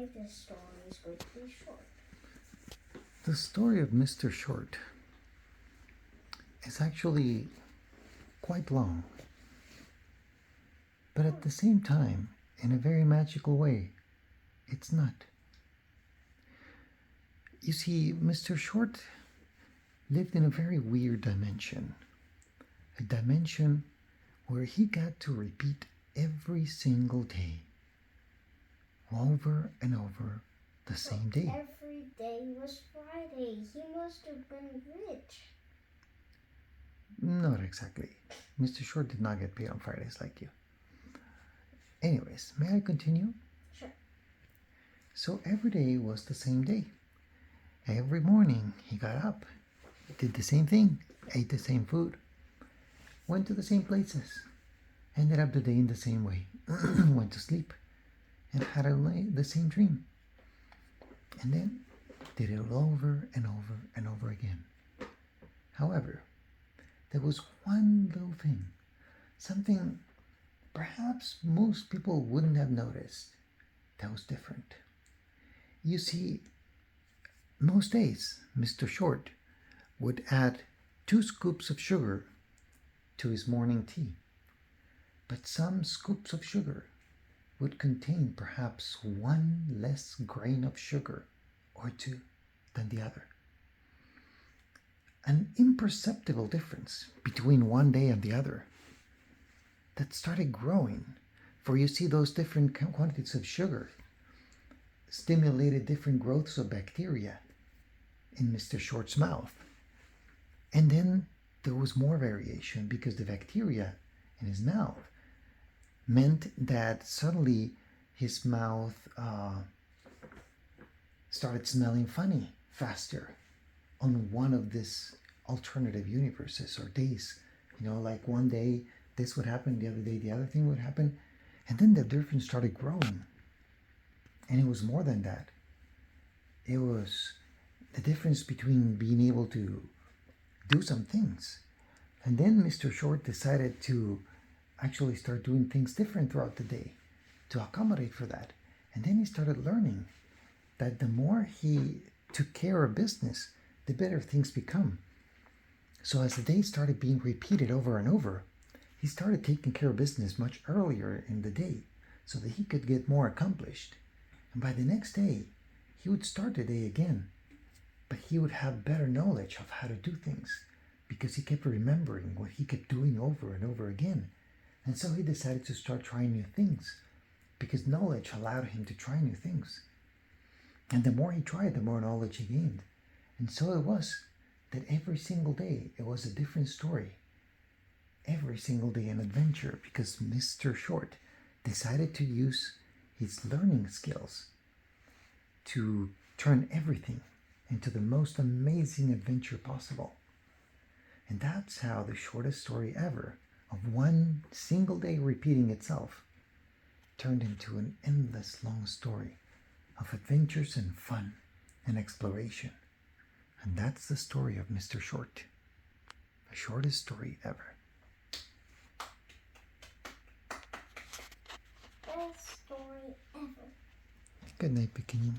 why this story is going to be short. The story of Mr. Short is actually quite long, but at the same time, in a very magical way, it's not. You see, Mr. Short lived in a very weird dimension, a dimension where he got to repeat every single day, over and over, the same day. Every day was Friday. He must have been rich. Not exactly. Mr. Short did not get paid on Fridays like you. Anyways, may I continue? Sure. So every day was the same day. Every morning he got up, did the same thing, ate the same food, went to the same places, ended up the day in the same way, went to sleep, and had the same dream. And then did it over and over and over again. However, there was one little thing, something perhaps most people wouldn't have noticed that was different. You see, most days, Mr. Short would add 2 scoops of sugar to his morning tea. But some scoops of sugar would contain perhaps 1 less grain of sugar or 2 than the other. An imperceptible difference between one day and the other that started growing. For you see, those different quantities of sugar stimulated different growths of bacteria in Mr. Short's mouth. And then there was more variation because the bacteria in his mouth meant that suddenly his mouth started smelling funny faster on one of these alternative universes or days. Like one day this would happen, the other day the other thing would happen. And then the difference started growing. And it was more than that. It was the difference between being able to do some things. And then Mr. Short decided to actually start doing things different throughout the day to accommodate for that. And then he started learning that the more he took care of business, the better things become. So as the day started being repeated over and over, he started taking care of business much earlier in the day so that he could get more accomplished. And by the next day, he would start the day again, but he would have better knowledge of how to do things because he kept remembering what he kept doing over and over again. And so he decided to start trying new things because knowledge allowed him to try new things. And the more he tried, the more knowledge he gained. And so it was that every single day, it was a different story. Every single day an adventure because Mr. Short decided to use his learning skills to turn everything into the most amazing adventure possible. And that's how the shortest story ever, of one single day repeating itself, turned into an endless long story of adventures and fun and exploration. And that's the story of Mr. Short, the shortest story ever. Best story ever. Good night, Pequeñín.